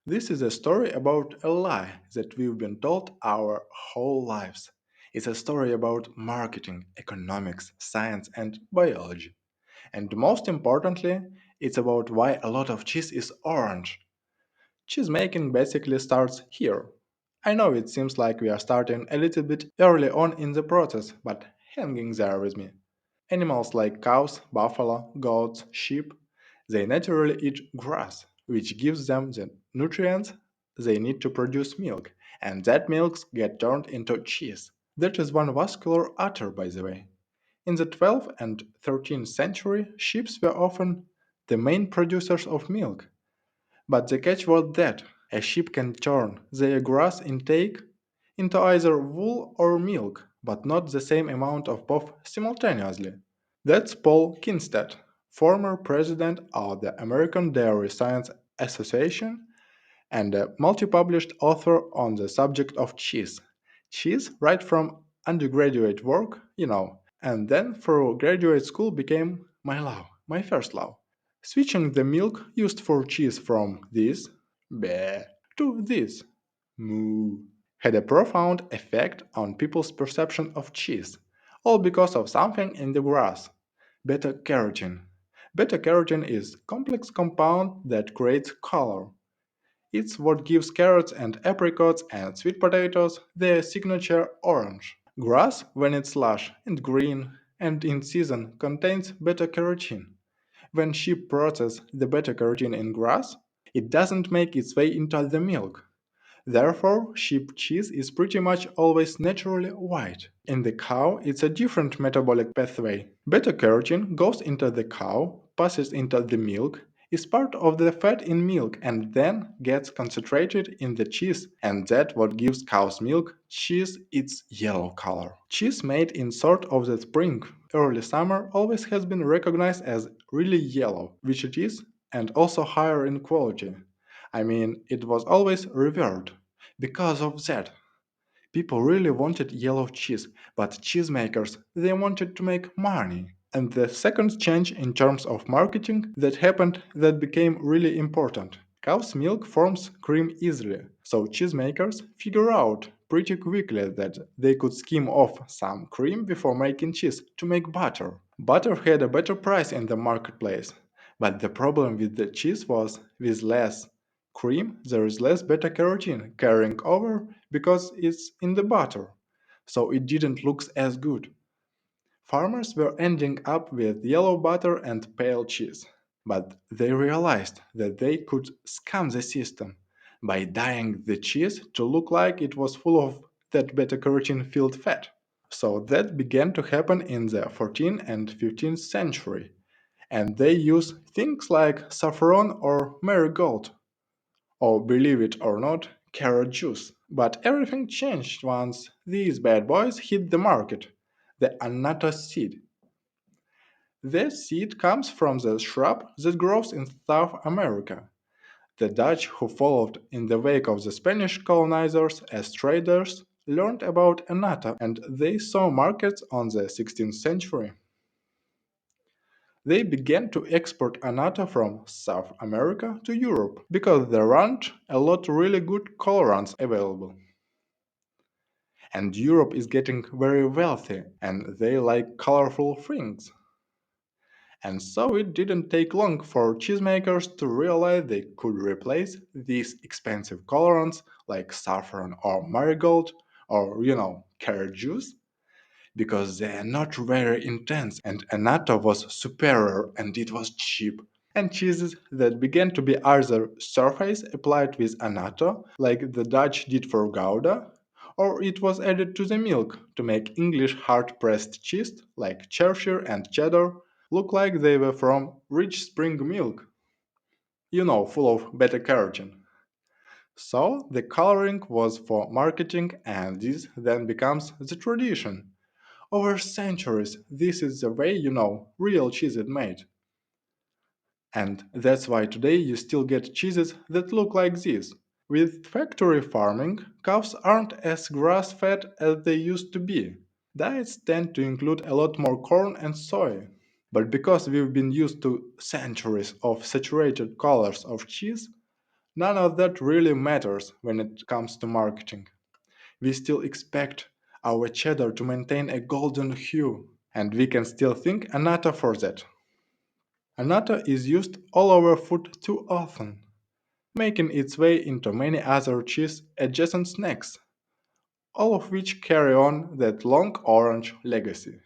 This is a story about a lie that we've been told our whole lives. It's a story about marketing, economics, science, and biology. And most importantly, it's about why a lot of cheese is orange. Cheese making basically starts here. I know it seems like we are starting a little bit early on in the process, but hanging there with me. Animals like cows, buffalo, goats, sheep, they naturally eat grass, which gives them the nutrients they need to produce milk, and that milk gets turned into cheese. That is one vascular artery, by the way. In the 12th and 13th century, sheep were often the main producers of milk. But the catch was that a sheep can turn their grass intake into either wool or milk, but not the same amount of both simultaneously. That's Paul Kinstead, former president of the American Dairy Science Association and a multi-published author on the subject of cheese. Cheese, right from undergraduate work, and then through graduate school became my love, my first love. Switching the milk used for cheese from this, bleh, to this, moo, had a profound effect on people's perception of cheese, all because of something in the grass, beta carotene. Beta carotene is complex compound that creates color. It's what gives carrots and apricots and sweet potatoes their signature orange. Grass, when it's lush and green and in season, contains beta carotene. When sheep process the beta carotene in grass, it doesn't make its way into the milk. Therefore, sheep cheese is pretty much always naturally white. In the cow, it's a different metabolic pathway. Beta carotene goes into the cow, passes into the milk, is part of the fat in milk, and then gets concentrated in the cheese, and that what gives cow's milk cheese its yellow color. Cheese made in sort of the spring, early summer always has been recognized as really yellow, which it is, and also higher in quality. I mean, it was always revered. Because of that, people really wanted yellow cheese, but cheesemakers, they wanted to make money. And the second change in terms of marketing that happened that became really important. Cow's milk forms cream easily, so cheesemakers figure out pretty quickly that they could skim off some cream before making cheese to make butter. Butter had a better price in the marketplace, but the problem with the cheese was with less cream there is less beta carotene carrying over because it's in the butter, so it didn't look as good. Farmers were ending up with yellow butter and pale cheese, but they realized that they could scam the system by dyeing the cheese to look like it was full of that beta carotene filled fat. So that began to happen in the 14th and 15th century, and they use things like saffron or marigold, or believe it or not, carrot juice. But everything changed once these bad boys hit the market. The annatto seed. This seed comes from the shrub that grows in South America. The Dutch, who followed in the wake of the Spanish colonizers as traders, learned about annatto and they saw markets on the 16th century. They began to export annatto from South America to Europe because there aren't a lot really good colorants available. And Europe is getting very wealthy and they like colorful things. And so it didn't take long for cheesemakers to realize they could replace these expensive colorants like saffron or marigold or, carrot juice because they are not very intense and annatto was superior and it was cheap. And cheeses that began to be either surface applied with annatto, like the Dutch did for Gouda, or it was added to the milk to make English hard pressed cheese, like Cheshire and Cheddar, look like they were from rich spring milk, full of beta carotene. So the coloring was for marketing, and this then becomes the tradition. Over centuries, this is the way real cheese is made. And that's why today you still get cheeses that look like this. With factory farming, cows aren't as grass fed as they used to be. Diets tend to include a lot more corn and soy. But because we've been used to centuries of saturated colors of cheese, None of that really matters when it comes to marketing. We still expect our cheddar to maintain a golden hue, and we can still thank annatto for that. Annatto is used all over food too often, making its way into many other cheese adjacent snacks, all of which carry on that long orange legacy.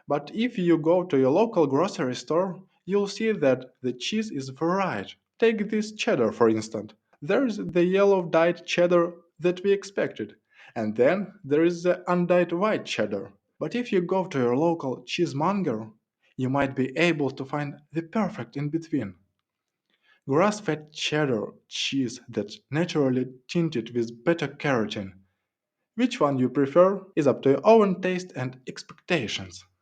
But if you go to your local grocery store, you'll see that the cheese is varied. Take this cheddar for instance. There is the yellow dyed cheddar that we expected, and then there is the undyed white cheddar. But if you go to your local cheesemonger, you might be able to find the perfect in between. Grass fed cheddar cheese that's naturally tinted with beta carotene. Which one you prefer is up to your own taste and expectations.